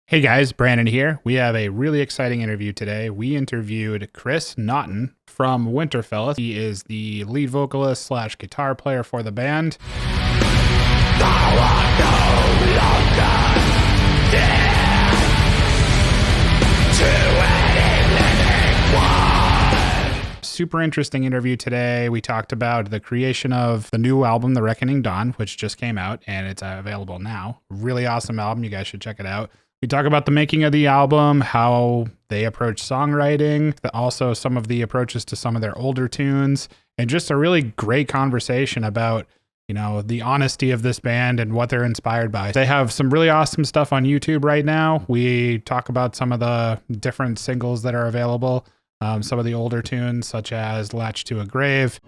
Hey guys, Brandon here. We have a really exciting interview today. We interviewed Chris Naughton from Winterfell. He is the lead vocalist slash guitar player for the band. Super interesting interview today. We talked about the creation of the new album, The Reckoning Dawn, which just came out and it's available now. Really awesome album. You guys should check it out. We talk about the making of the album, how they approach songwriting, also some of the approaches to some of their older tunes, and just a really great conversation about, the honesty of this band and what they're inspired by. They have some really awesome stuff on YouTube right now. We talk about some of the different singles that are available, some of the older tunes, such as Latch to a Grave.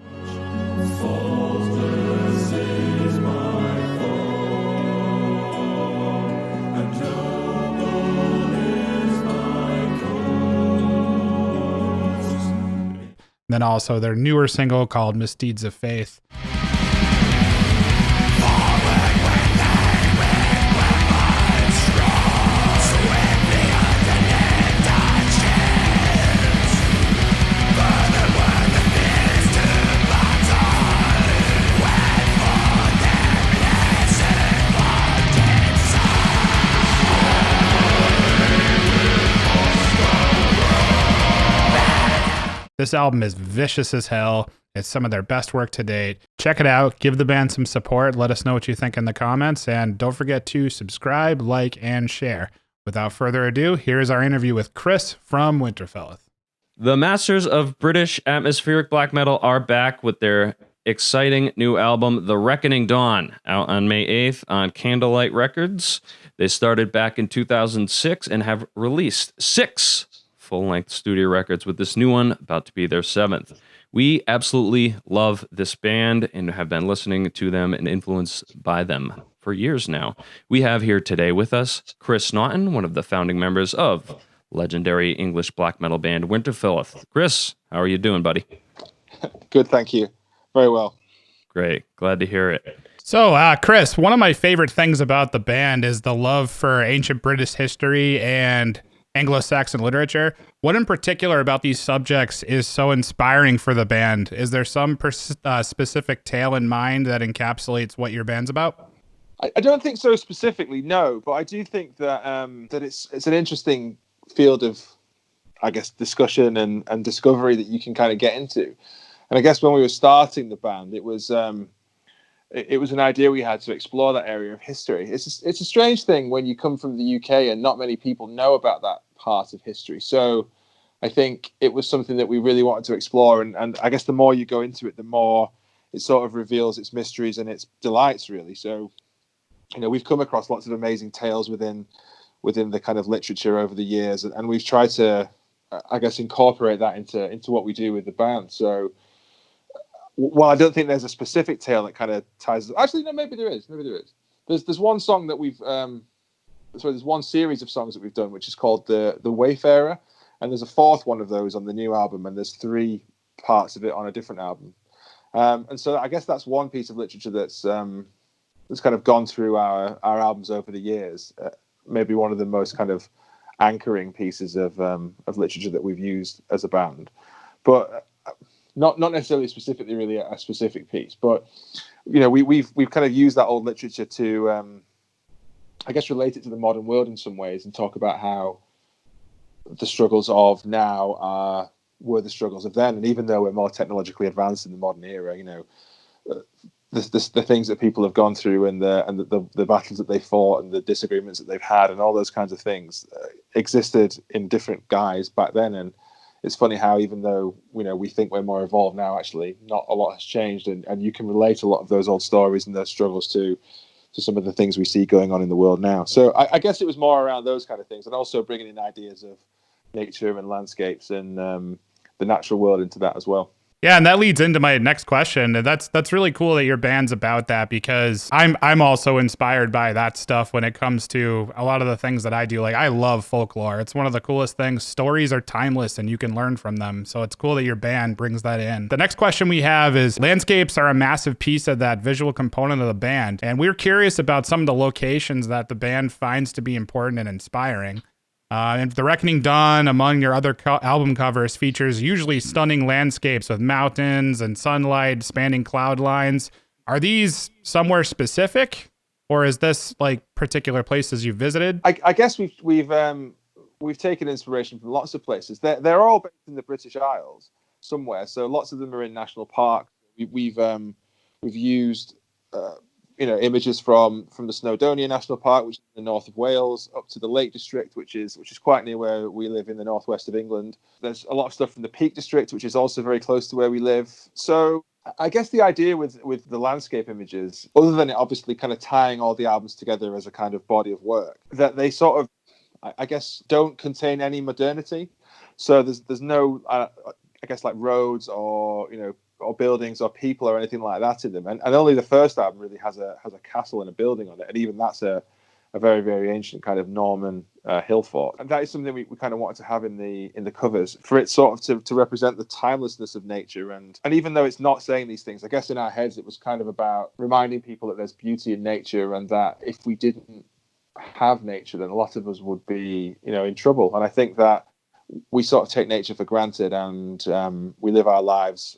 Then also their newer single called Misdeeds of Faith. This album is vicious as hell. It's some of their best work to date. Check it out. Give the band some support. Let us know what you think in the comments. And don't forget to subscribe, like, and share. Without further ado, here's our interview with Chris from Winterfylleth. The masters of British atmospheric black metal are back with their exciting new album, The Reckoning Dawn, out on May 8th on Candlelight Records. They started back in 2006 and have released 6 full-length studio records, with this new one about to be their 7th. We absolutely love this band and have been listening to them and influenced by them for years now. We have here today with us Chris Naughton, one of the founding members of legendary English black metal band Winterfylleth. Chris, how are you doing, buddy? Good, thank you. Very well. Great. Glad to hear it. So, Chris, one of my favorite things about the band is the love for ancient British history and Anglo-Saxon literature. What in particular about these subjects is so inspiring for the band? Is there some specific tale in mind that encapsulates what your band's about? I don't think so specifically, no, but I do think that that it's an interesting field of, I guess, discussion and discovery that you can kind of get into. And I guess when we were starting the band, it was an idea we had to explore that area of history. It's a strange thing when you come from the UK and not many people know about that part of history. So I think it was something that we really wanted to explore. And I guess the more you go into it, the more it sort of reveals its mysteries and its delights, really. So, we've come across lots of amazing tales within the kind of literature over the years. And we've tried to, I guess, incorporate that into what we do with the band. So, well, I don't think there's a specific tale that kind of ties. Actually, no, maybe there is. There's one song that there's one series of songs that we've done, which is called the Wayfarer, and there's a 4th one of those on the new album, and there's 3 parts of it on a different album. And so I guess that's one piece of literature that's kind of gone through our albums over the years. Maybe one of the most kind of anchoring pieces of literature that we've used as a band, but. Not necessarily specifically really a specific piece, but we've kind of used that old literature to I guess relate it to the modern world in some ways and talk about how the struggles of now were the struggles of then. And even though we're more technologically advanced in the modern era, the things that people have gone through and the battles that they fought and the disagreements that they've had and all those kinds of things existed in different guise back then. And it's funny how even though we think we're more evolved now, actually not a lot has changed, and you can relate a lot of those old stories and those struggles to some of the things we see going on in the world now. So I guess it was more around those kind of things, and also bringing in ideas of nature and landscapes and the natural world into that as well. Yeah, and that leads into my next question. And that's really cool that your band's about that, because I'm also inspired by that stuff when it comes to a lot of the things that I do. Like, I love folklore. It's one of the coolest things. Stories are timeless and you can learn from them. So it's cool that your band brings that in. The next question we have is, landscapes are a massive piece of that visual component of the band, and we're curious about some of the locations that the band finds to be important and inspiring. And The Reckoning Dawn, among your other album covers, features usually stunning landscapes with mountains and sunlight spanning cloud lines. Are these somewhere specific, or is this like particular places you visited? I guess we've taken inspiration from lots of places. They're all based in the British Isles somewhere, so lots of them are in national parks. We've used images from the Snowdonia National Park, which is in the north of Wales, up to the Lake District, which is quite near where we live in the northwest of England. There's a lot of stuff from the Peak District, which is also very close to where we live. So I guess the idea with the landscape images, other than it obviously kind of tying all the albums together as a kind of body of work, that they sort of, I guess, don't contain any modernity. So there's no, I guess, like roads or or buildings or people or anything like that in them, and only the first album really has a castle and a building on it, and even that's a very, very ancient kind of Norman hill fort. And that is something we kind of wanted to have in the covers, for it sort of to represent the timelessness of nature. And even though it's not saying these things, I guess in our heads it was kind of about reminding people that there's beauty in nature, and that if we didn't have nature, then a lot of us would be in trouble. And I think that we sort of take nature for granted, and we live our lives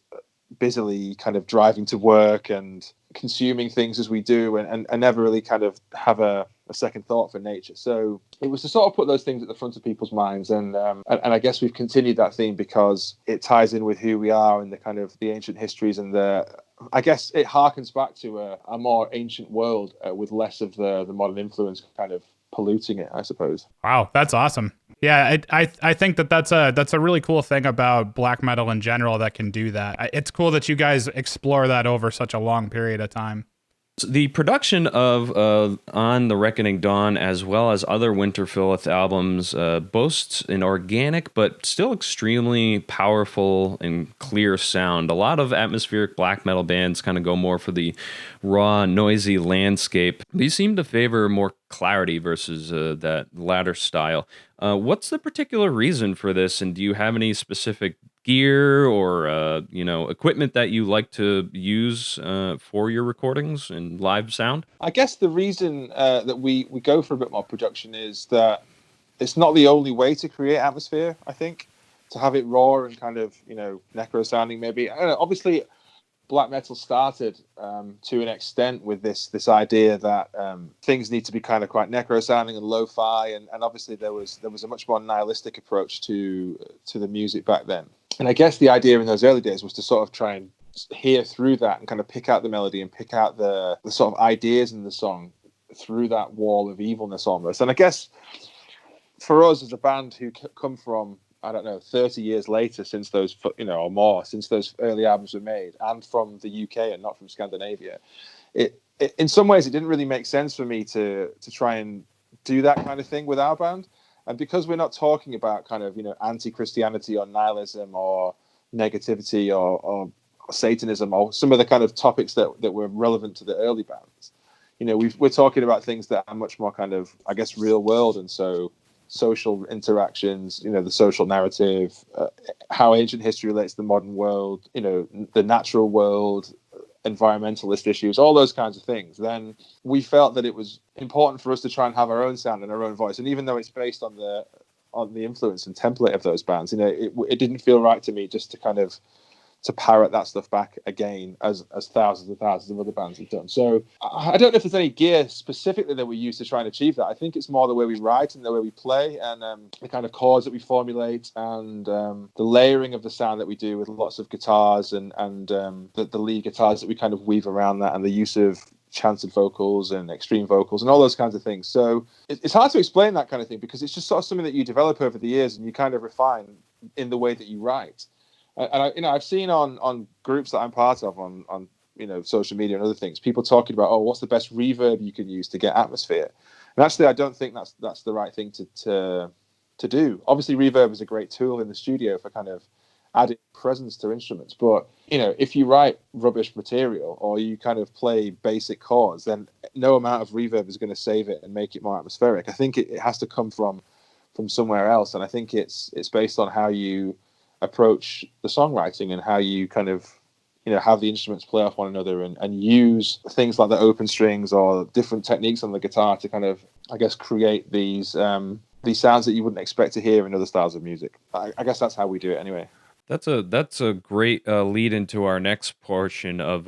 busily kind of driving to work and consuming things as we do, and never really kind of have a second thought for nature. So it was to sort of put those things at the front of people's minds, and I guess we've continued that theme because it ties in with who we are and the kind of the ancient histories, and I guess it harkens back to a more ancient world with less of the modern influence kind of polluting it, I suppose. Wow, that's awesome. Yeah, I think that's a really cool thing about black metal in general that can do that. It's cool that you guys explore that over such a long period of time. The production of On the Reckoning Dawn, as well as other Winterfylleth albums, boasts an organic but still extremely powerful and clear sound. A lot of atmospheric black metal bands kind of go more for the raw, noisy landscape. These seem to favor more clarity versus that latter style. What's the particular reason for this, and do you have any specific gear or equipment that you like to use for your recordings and live sound? I guess the reason that we go for a bit more production is that it's not the only way to create atmosphere. I think to have it raw and kind of necro sounding, maybe. I don't know, obviously black metal started to an extent with this idea that things need to be kind of quite necro sounding and lo-fi, and obviously there was a much more nihilistic approach to the music back then. And I guess the idea in those early days was to sort of try and hear through that and kind of pick out the melody and pick out the sort of ideas in the song through that wall of evilness almost. And I guess for us as a band who come from, I don't know, 30 years later since those, or more, since those early albums were made, and from the UK and not from Scandinavia, it in some ways it didn't really make sense for me to try and do that kind of thing with our band. And because we're not talking about kind of, anti-Christianity or nihilism or negativity or Satanism or some of the kind of topics that were relevant to the early bands, we're talking about things that are much more kind of, I guess, real world. And so social interactions, the social narrative, how ancient history relates to the modern world, the natural world, environmentalist issues, all those kinds of things, then we felt that it was important for us to try and have our own sound and our own voice. And even though it's based on the influence and template of those bands, it didn't feel right to me just to kind of to parrot that stuff back again as thousands and thousands of other bands have done. So I don't know if there's any gear specifically that we use to try and achieve that. I think it's more the way we write and the way we play, and the kind of chords that we formulate, and the layering of the sound that we do with lots of guitars and the lead guitars that we kind of weave around that, and the use of chanted vocals and extreme vocals and all those kinds of things. So it's hard to explain that kind of thing, because it's just sort of something that you develop over the years and you kind of refine in the way that you write. And I've seen on groups that I'm part of on social media and other things, people talking about, what's the best reverb you can use to get atmosphere? And actually, I don't think that's the right thing to do. Obviously, reverb is a great tool in the studio for kind of adding presence to instruments. But if you write rubbish material or you kind of play basic chords, then no amount of reverb is going to save it and make it more atmospheric. I think it has to come from somewhere else, and I think it's based on how you approach the songwriting and how you kind of have the instruments play off one another and use things like the open strings or different techniques on the guitar to kind of, I guess, create these sounds that you wouldn't expect to hear in other styles of music. I guess that's how we do it anyway. That's a great lead into our next portion of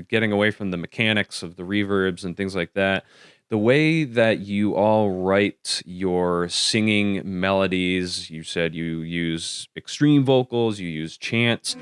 getting away from the mechanics of the reverbs and things like that. The way that you all write your singing melodies, you said you use extreme vocals, you use chants.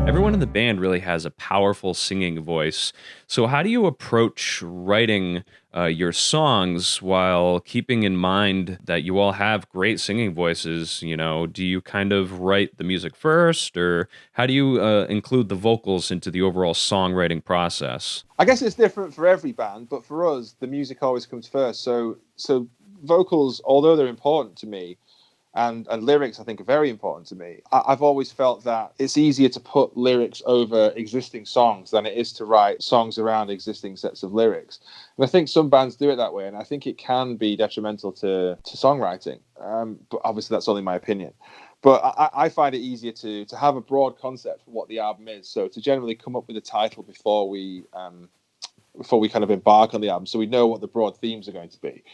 Everyone in the band really has a powerful singing voice. So, how do you approach writing your songs while keeping in mind that you all have great singing voices? Do you kind of write the music first, or how do you include the vocals into the overall songwriting process? I guess it's different for every band, but for us, the music always comes first. So vocals, although they're important to me, and lyrics, I think, are very important to me. I've always felt that it's easier to put lyrics over existing songs than it is to write songs around existing sets of lyrics. And I think some bands do it that way, and I think it can be detrimental to songwriting. But obviously, that's only my opinion. But I find it easier to have a broad concept for what the album is. So to generally come up with a title before we kind of embark on the album, so we know what the broad themes are going to be,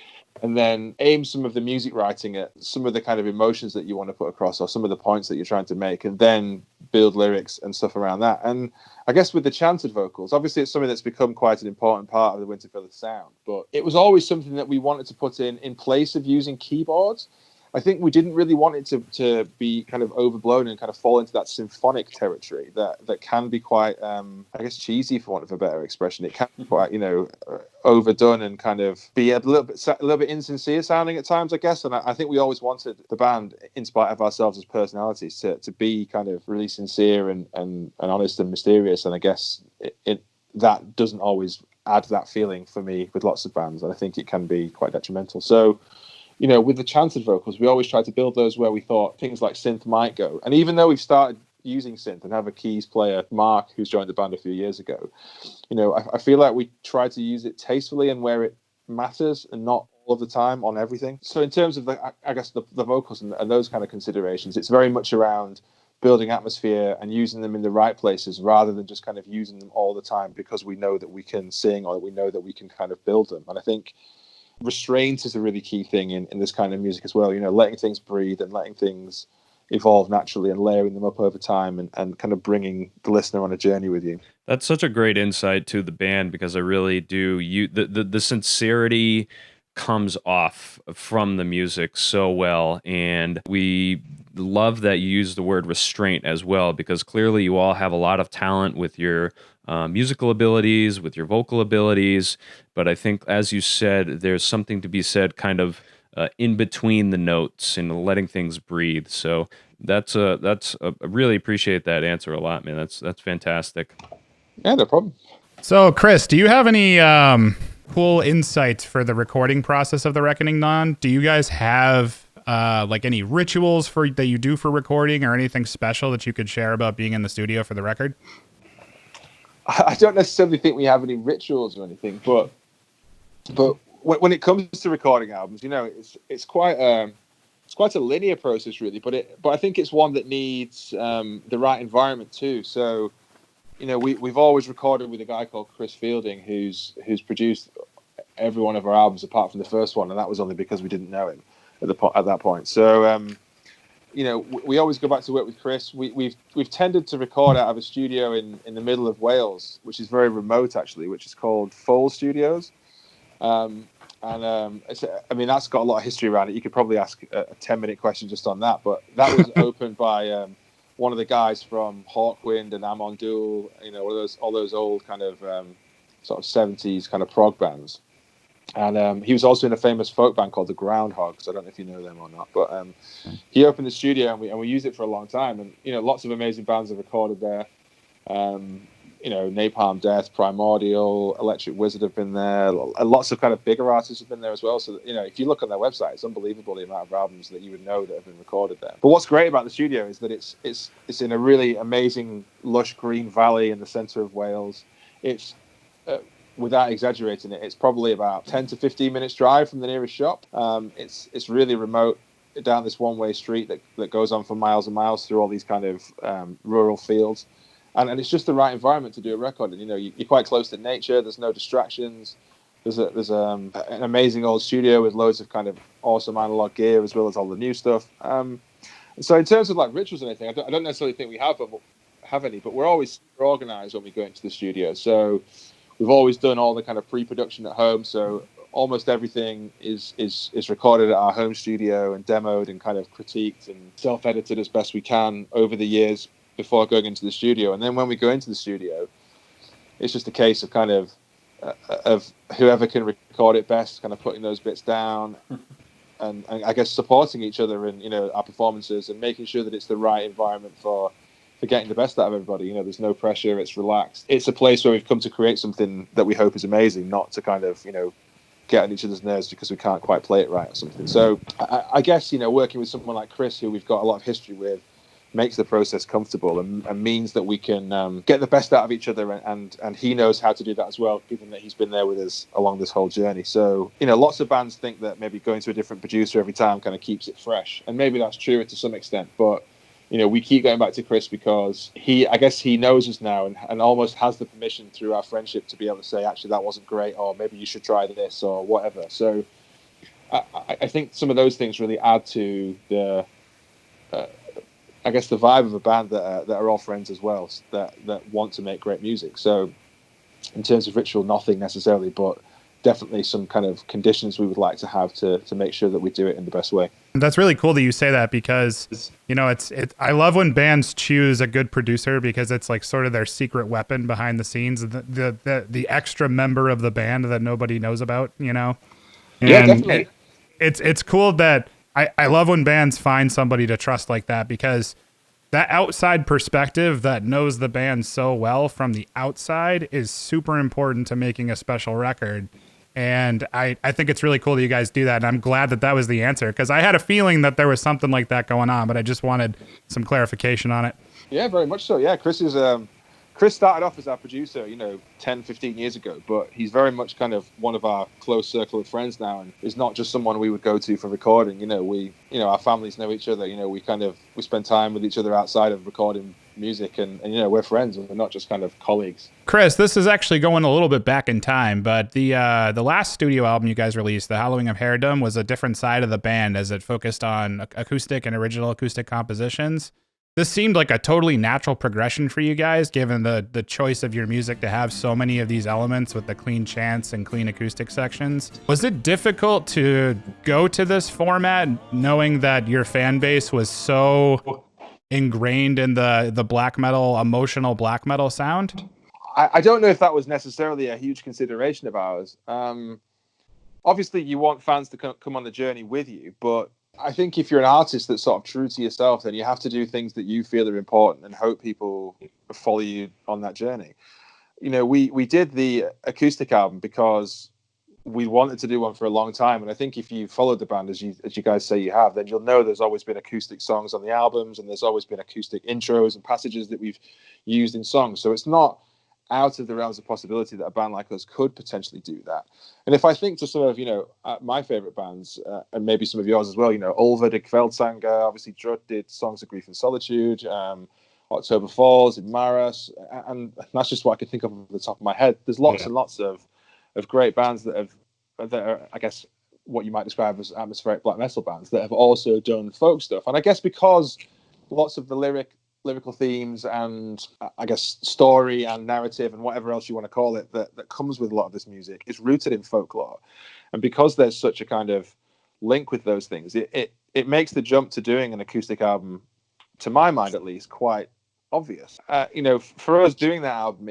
and then aim some of the music writing at some of the kind of emotions that you want to put across or some of the points that you're trying to make, and then build lyrics and stuff around that. And I guess with the chanted vocals, obviously it's something that's become quite an important part of the Winterfylleth sound, but it was always something that we wanted to put in place of using keyboards. I think we didn't really want it to be kind of overblown and kind of fall into that symphonic territory that can be quite, I guess, cheesy, for want of a better expression. It can be quite, overdone and kind of be a little bit insincere sounding at times, I guess. And I think we always wanted the band, in spite of ourselves as personalities, to be kind of really sincere and honest and mysterious. And I guess that doesn't always add that feeling for me with lots of bands. And I think it can be quite detrimental. So, with the chanted vocals, we always try to build those where we thought things like synth might go. And even though we've started using synth and have a keys player, Mark, who's joined the band a few years ago, I feel like we try to use it tastefully and where it matters and not all of the time on everything. So in terms of the vocals and those kind of considerations, it's very much around building atmosphere and using them in the right places rather than just kind of using them all the time because we know that we can sing or we know that we can kind of build them. And I think restraint is a really key thing in this kind of music as well, letting things breathe and letting things evolve naturally and layering them up over time and kind of bringing the listener on a journey with you. That's such a great insight to the band because I really do. The sincerity comes off from the music so well, and we love that you use the word restraint as well because clearly you all have a lot of talent with your musical abilities, with your vocal abilities, but I think, as you said, there's something to be said kind of in between the notes and letting things breathe. So I really appreciate that answer a lot, man. That's fantastic. Yeah, no problem. So, Chris, do you have any cool insights for the recording process of The Reckoning Dawn? Do you guys have any rituals that you do for recording or anything special that you could share about being in the studio for the record? I don't necessarily think we have any rituals or anything, but when it comes to recording albums, it's quite a linear process, really. But I think it's one that needs the right environment too. So, we've always recorded with a guy called Chris Fielding, who's produced every one of our albums apart from the first one, and that was only because we didn't know him at that point. So, we always go back to work with Chris. We've tended to record out of a studio in the middle of Wales, which is very remote actually, which is called Foal Studios. That's got a lot of history around it. You could probably ask a 10-minute question just on that, but that was opened by one of the guys from Hawkwind and Amon Duel, all those old kind of sort of 70s kind of prog bands. And he was also in a famous folk band called the Groundhogs. I don't know if you know them or not, but he opened the studio and we used it for a long time. And lots of amazing bands have recorded there. Napalm Death, Primordial, Electric Wizard have been there. Lots of kind of bigger artists have been there as well. So if you look on their website, it's unbelievable the amount of albums that you would know that have been recorded there. But what's great about the studio is that it's in a really amazing lush green valley in the centre of Wales. It's without exaggerating it, it's probably about 10 to 15 minutes drive from the nearest shop. It's really remote down this one-way street that goes on for miles and miles through all these kind of rural fields. And it's just the right environment to do a record. And you're quite close to nature. There's no distractions. There's an amazing old studio with loads of kind of awesome analog gear as well as all the new stuff. So in terms of like rituals and anything, I don't necessarily think we have any, but we're always organized when we go into the studio. So we've always done all the kind of pre-production at home. So almost everything is recorded at our home studio and demoed and kind of critiqued and self-edited as best we can over the years before going into the studio. And then when we go into the studio, it's just a case of kind of whoever can record it best, kind of putting those bits down and I guess supporting each other in our performances and making sure that it's the right environment for getting the best out of everybody. There's no pressure, it's relaxed. It's a place where we've come to create something that we hope is amazing, not to kind of get on each other's nerves because we can't quite play it right or something. So I guess working with someone like Chris, who we've got a lot of history with, makes the process comfortable and means that we can get the best out of each other, and he knows how to do that as well, given that he's been there with us along this whole journey. So lots of bands think that maybe going to a different producer every time kind of keeps it fresh, and maybe that's true to some extent, but we keep going back to Chris because I guess he knows us now and almost has the permission through our friendship to be able to say, actually, that wasn't great, or maybe you should try this or whatever. So I think some of those things really add to the I guess the vibe of a band that are all friends as well, that want to make great music. So in terms of ritual, nothing necessarily, but definitely some kind of conditions we would like to have to make sure that we do it in the best way. That's really cool that you say that because, I love when bands choose a good producer because it's like sort of their secret weapon behind the scenes, the extra member of the band that nobody knows about, And yeah, definitely. It's cool that I love when bands find somebody to trust like that, because that outside perspective that knows the band so well from the outside is super important to making a special record. And I think it's really cool that you guys do that. And I'm glad that was the answer, because I had a feeling that there was something like that going on, but I just wanted some clarification on it. Yeah, very much so. Yeah, Chris started off as our producer, 10, 15 years ago, but he's very much kind of one of our close circle of friends now, and is not just someone we would go to for recording. Our families know each other. We spend time with each other outside of recording music, and we're friends, and we're not just kind of colleagues. Chris, this is actually going a little bit back in time, but the last studio album you guys released, The Hallowing of Haredom, was a different side of the band as it focused on acoustic and original acoustic compositions. This seemed like a totally natural progression for you guys, given the choice of your music to have so many of these elements with the clean chants and clean acoustic sections. Was it difficult to go to this format knowing that your fan base was so ingrained in the black metal, emotional black metal sound? I don't know if that was necessarily a huge consideration of ours. Obviously, you want fans to come on the journey with you, but I think if you're an artist that's sort of true to yourself, then you have to do things that you feel are important and hope people follow you on that journey. We did the acoustic album because we wanted to do one for a long time. And I think if you followed the band, as you guys say you have, then you'll know there's always been acoustic songs on the albums, and there's always been acoustic intros and passages that we've used in songs. So it's not out of the realms of possibility that a band like us could potentially do that. And if I think to some of my favorite bands, and maybe some of yours as well, Ulva did Kveldsanger, obviously Drud did Songs of Grief and Solitude, October Falls in Maras, and that's just what I can think of off the top of my head. There's lots and lots of great bands that are, I guess, what you might describe as atmospheric black metal bands that have also done folk stuff. And I guess because lots of the lyrical themes and I guess story and narrative and whatever else you want to call it that comes with a lot of this music is rooted in folklore, and because there's such a kind of link with those things, it makes the jump to doing an acoustic album, to my mind at least, quite obvious. For us doing that album,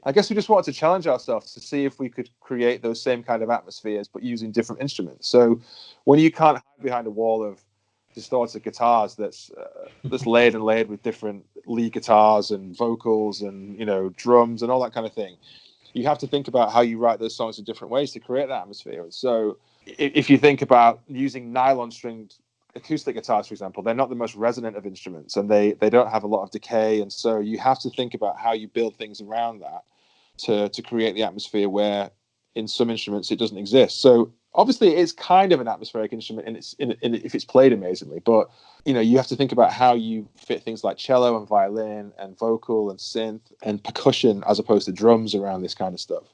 I guess we just wanted to challenge ourselves to see if we could create those same kind of atmospheres, but using different instruments. So when you can't hide behind a wall of distorted guitars that's laid and laid with different lead guitars and vocals and, drums and all that kind of thing, you have to think about how you write those songs in different ways to create that atmosphere. So if you think about using nylon stringed acoustic guitars, for example, they're not the most resonant of instruments, and they don't have a lot of decay, and so you have to think about how you build things around that to create the atmosphere where in some instruments it doesn't exist. So obviously it is kind of an atmospheric instrument if it's played amazingly, but you have to think about how you fit things like cello and violin and vocal and synth and percussion as opposed to drums around this kind of stuff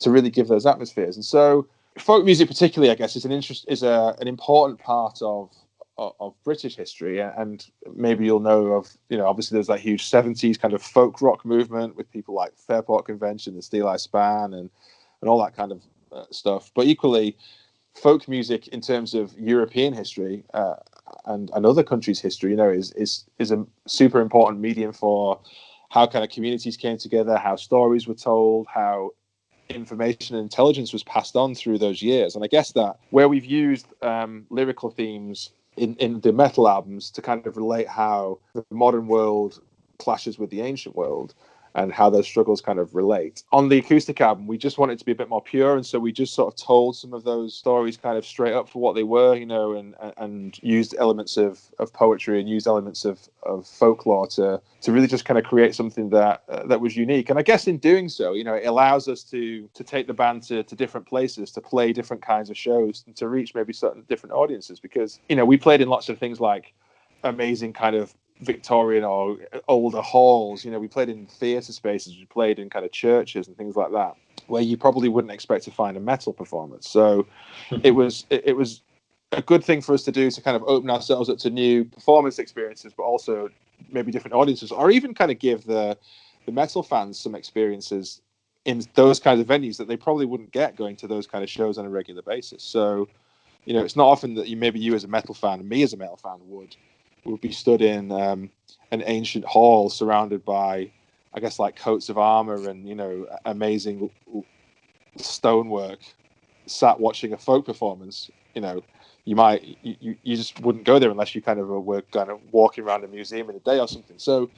to really give those atmospheres. And so folk music particularly, I guess, is an important part of British history, and maybe you'll know of, obviously there's that huge 70s kind of folk rock movement with people like Fairport Convention and Steel Eye Span and all that kind of stuff. But equally, folk music in terms of European history and other countries' history, is a super important medium for how kind of communities came together, how stories were told, how information and intelligence was passed on through those years. And I guess that where we've used lyrical themes in the metal albums to kind of relate how the modern world clashes with the ancient world and how those struggles kind of relate. On the acoustic album, we just wanted to be a bit more pure, and so we just sort of told some of those stories kind of straight up for what they were, and used elements of poetry and used elements of folklore to really just kind of create something that was unique. And I guess in doing so, it allows us to take the band to different places, to play different kinds of shows, and to reach maybe certain different audiences, because we played in lots of things like amazing kind of Victorian or older halls. We played in theatre spaces, we played in kind of churches and things like that, where you probably wouldn't expect to find a metal performance. So it was a good thing for us to do to kind of open ourselves up to new performance experiences, but also maybe different audiences, or even kind of give the metal fans some experiences in those kinds of venues that they probably wouldn't get going to those kind of shows on a regular basis. So it's not often that you as a metal fan and me as a metal fan would be stood in an ancient hall surrounded by, I guess, like coats of armor and amazing stonework, sat watching a folk performance. You just wouldn't go there unless you kind of were kind of walking around a museum in a day or something. So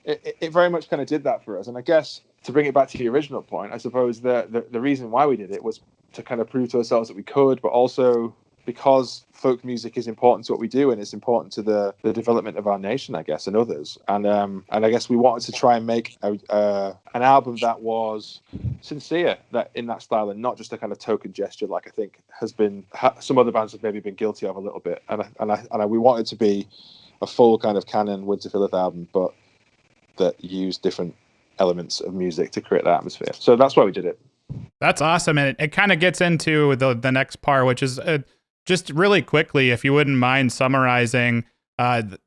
it very much kind of did that for us. And I guess to bring it back to the original point, I suppose the reason why we did it was to kind of prove to ourselves that we could, but also because folk music is important to what we do, and it's important to the development of our nation, I guess, and others. And I guess we wanted to try and make an album that was sincere, that in that style, and not just a kind of token gesture, like I think some other bands have maybe been guilty of a little bit. And we wanted to be a full kind of canon Winterfylleth album, but that used different elements of music to create that atmosphere. So that's why we did it. That's awesome, and it kind of gets into the next part, which is just really quickly, if you wouldn't mind summarizing,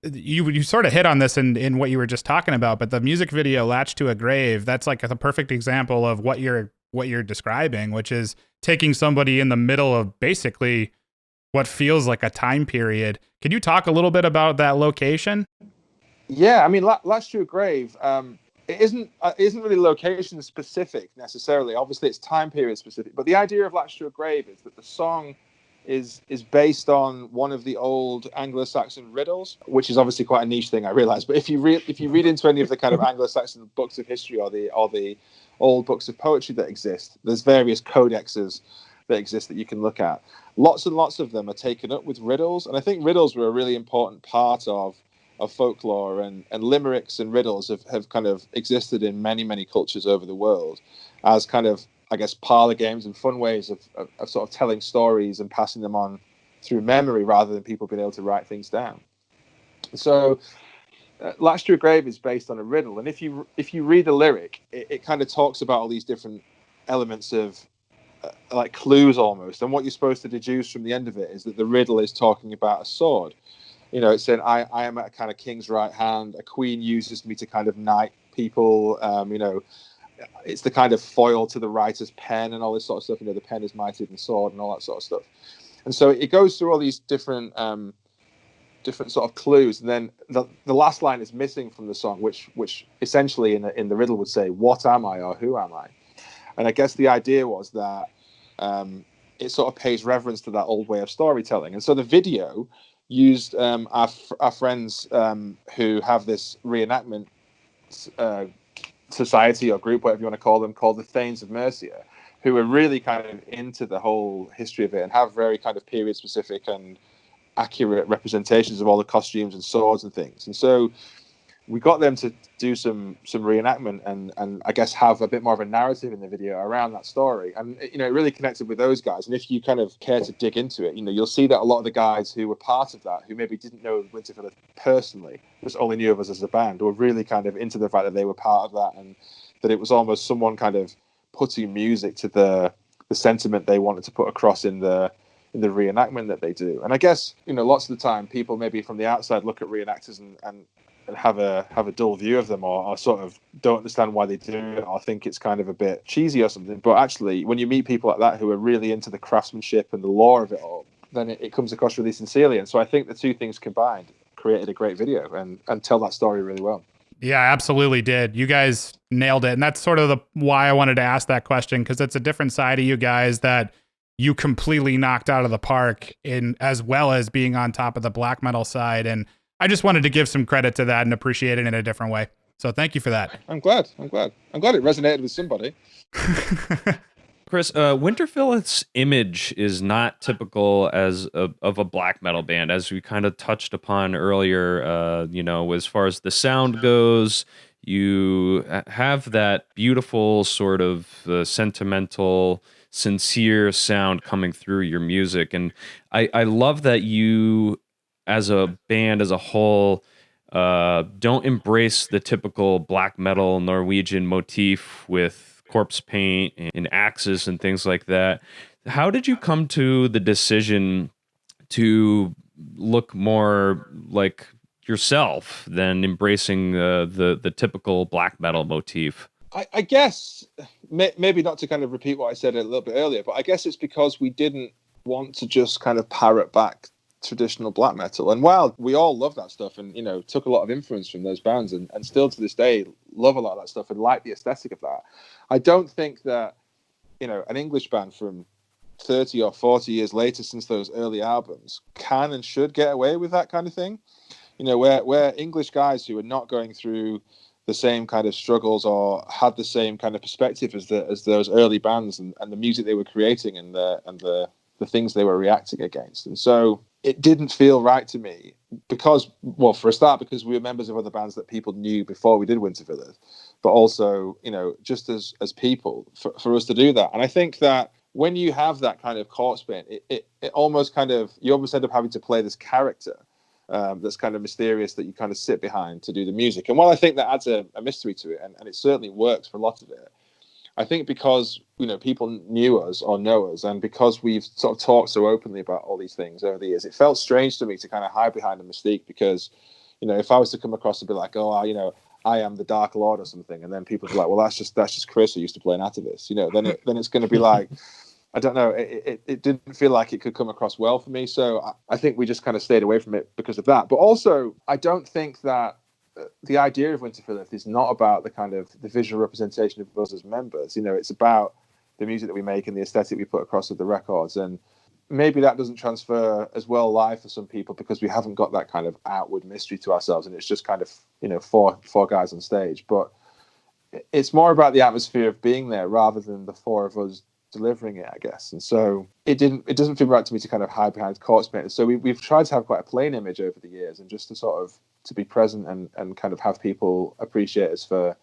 you sort of hit on this in what you were just talking about, but the music video "Latched to a Grave," that's like the perfect example of what you're describing, which is taking somebody in the middle of basically what feels like a time period. Can you talk a little bit about that location? Yeah, I mean, "Latched to a Grave," it isn't really location specific necessarily. Obviously, it's time period specific, but the idea of "Latched to a Grave" is that the song is based on one of the old Anglo-Saxon riddles, which is obviously quite a niche thing, I realize. But if you read into any of the kind of Anglo-Saxon books of history or the old books of poetry that exist, there's various codexes that exist that you can look at. Lots and lots of them are taken up with riddles, and I think riddles were a really important part of folklore, and limericks and riddles have kind of existed in many, many cultures over the world as kind of, I guess, parlor games and fun ways of sort of telling stories and passing them on through memory rather than people being able to write things down. So "Latched to a Grave" is based on a riddle, and if you read the lyric, it kind of talks about all these different elements of like clues almost, and what you're supposed to deduce from the end of it is that the riddle is talking about a sword. It's saying I am at a kind of king's right hand, a queen uses me to kind of knight people, it's the kind of foil to the writer's pen and all this sort of stuff. The pen is mightier than sword and all that sort of stuff. And so it goes through all these different different sort of clues, and then the last line is missing from the song, which essentially in the riddle would say, "What am I?" or "Who am I?" And I guess the idea was that it sort of pays reverence to that old way of storytelling. And so the video used our friends who have this reenactment society or group, whatever you want to call them, called the Thanes of Mercia, who are really kind of into the whole history of it and have very kind of period specific and accurate representations of all the costumes and swords and things. And so we got them to do some reenactment and I guess have a bit more of a narrative in the video around that story. And it really connected with those guys. And if you kind of care to dig into it, you'll see that a lot of the guys who were part of that, who maybe didn't know Winterfylleth personally, just only knew of us as a band, were really kind of into the fact that they were part of that, and that it was almost someone kind of putting music to the sentiment they wanted to put across in the reenactment that they do. And I guess lots of the time people maybe from the outside look at reenactors and have a dull view of them, or sort of don't understand why they do it, or think it's kind of a bit cheesy or something. But actually, when you meet people like that who are really into the craftsmanship and the lore of it all, then it comes across really sincerely. And so I think the two things combined created a great video and tell that story really well. Yeah, absolutely did. You guys nailed it. And that's sort of why I wanted to ask that question, because it's a different side of you guys that you completely knocked out of the park, in as well as being on top of the black metal side. And I just wanted to give some credit to that and appreciate it in a different way. So thank you for that. I'm glad it resonated with somebody. Chris, Winterfylleth's image is not typical of a black metal band, as we kind of touched upon earlier. As far as the sound goes, you have that beautiful sort of sentimental, sincere sound coming through your music, and I love that you, as a band as a whole, don't embrace the typical black metal Norwegian motif with corpse paint and axes and things like that. How did you come to the decision to look more like yourself than embracing the typical black metal motif? I guess maybe not to kind of repeat what I said a little bit earlier, but I guess it's because we didn't want to just kind of parrot back traditional black metal. And while we all love that stuff and took a lot of influence from those bands and still to this day love a lot of that stuff and like the aesthetic of that, I don't think that an English band from 30 or 40 years later since those early albums can and should get away with that kind of thing. We're English guys who are not going through the same kind of struggles or had the same kind of perspective as those early bands and the music they were creating and the things they were reacting against. And so it didn't feel right to me because, well, for a start, because we were members of other bands that people knew before we did Winterfylleth, but also, just as people, for us to do that. And I think that when you have that kind of corpse paint, it almost kind of, you almost end up having to play this character that's kind of mysterious that you kind of sit behind to do the music. And while I think that adds a mystery to it, and it certainly works for a lot of it, I think because people knew us or know us, and because we've sort of talked so openly about all these things over the years, it felt strange to me to kind of hide behind a mystique. Because if I was to come across and be like, I am the Dark Lord or something, and then people be like, well, that's just Chris who used to play an Atavist, then it's going to be like, I don't know, it didn't feel like it could come across well for me. So I think we just kind of stayed away from it because of that. But also, I don't think that the idea of Winterfylleth is not about the kind of the visual representation of us as members. It's about the music that we make and the aesthetic we put across with the records. And maybe that doesn't transfer as well live for some people because we haven't got that kind of outward mystery to ourselves, and it's just kind of four guys on stage. But it's more about the atmosphere of being there rather than the four of us delivering it, I guess. And so it doesn't feel right to me to kind of hide behind corpse paint. So we've tried to have quite a plain image over the years, and just to sort of to be present and kind of have people appreciate us for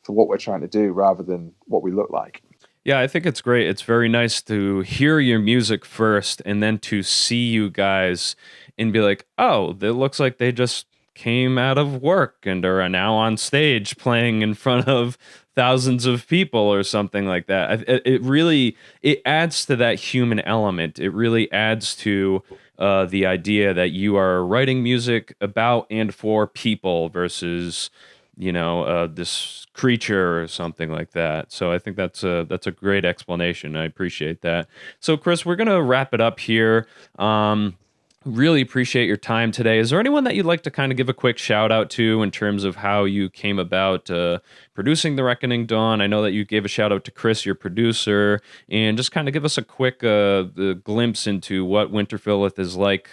what we're trying to do rather than what we look like. Yeah, I think it's great. It's very nice to hear your music first and then to see you guys and be like, oh, it looks like they just came out of work and are now on stage playing in front of thousands of people or something like that. It adds to that human element. It really adds to the idea that you are writing music about and for people versus this creature or something like that. So I think that's a great explanation. I appreciate that. So Chris, we're gonna wrap it up here. Really appreciate your time today. Is there anyone that you'd like to kind of give a quick shout out to in terms of how you came about producing The Reckoning Dawn? I know that you gave a shout out to Chris, your producer, and just kind of give us a quick glimpse into what Winterfylleth is like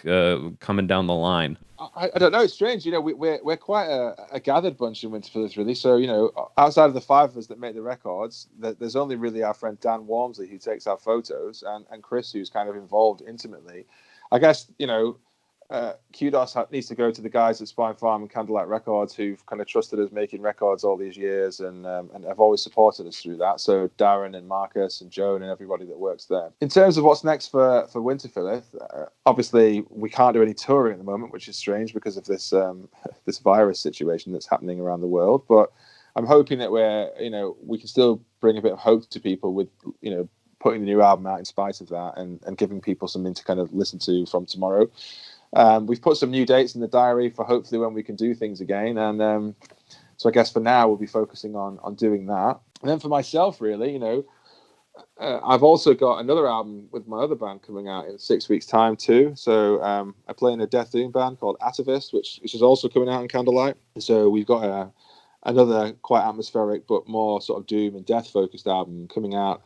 coming down the line. I don't know. It's strange. We're quite a gathered bunch in Winterfylleth, really. So, outside of the five of us that make the records, there's only really our friend Dan Walmsley who takes our photos, and Chris, who's kind of involved intimately. I guess, kudos needs to go to the guys at Spine Farm and Candlelight Records who've kind of trusted us making records all these years and have always supported us through that. So Darren and Marcus and Joan and everybody that works there. In terms of what's next for Winterfylleth, obviously we can't do any touring at the moment, which is strange because of this this virus situation that's happening around the world. But I'm hoping that we can still bring a bit of hope to people with, putting the new album out in spite of that and giving people something to kind of listen to from tomorrow. We've put some new dates in the diary for hopefully when we can do things again. And so I guess for now, we'll be focusing on doing that. And then for myself, really, I've also got another album with my other band coming out in 6 weeks' time too. So I play in a Death Doom band called Atavist, which is also coming out in Candlelight. So we've got another quite atmospheric but more sort of doom and death focused album coming out,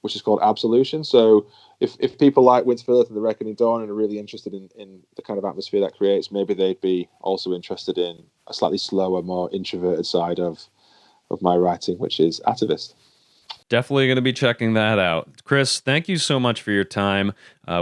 which is called Absolution. So if people like Winterfylleth and The Reckoning Dawn and are really interested in the kind of atmosphere that creates, maybe they'd be also interested in a slightly slower, more introverted side of my writing, which is Atavist. Definitely going to be checking that out. Chris, thank you so much for your time.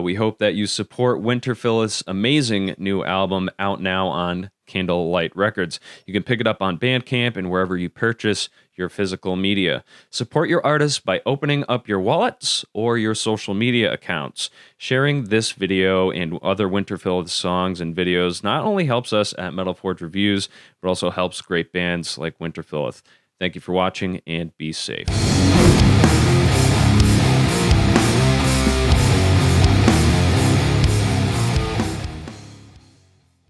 We hope that you support Winterfylleth's amazing new album out now on Candlelight Records. You can pick it up on Bandcamp and wherever you purchase your physical media. Support your artists by opening up your wallets or your social media accounts. Sharing this video and other Winterfylleth songs and videos not only helps us at Metal Forge Reviews, but also helps great bands like Winterfylleth. Thank you for watching and be safe.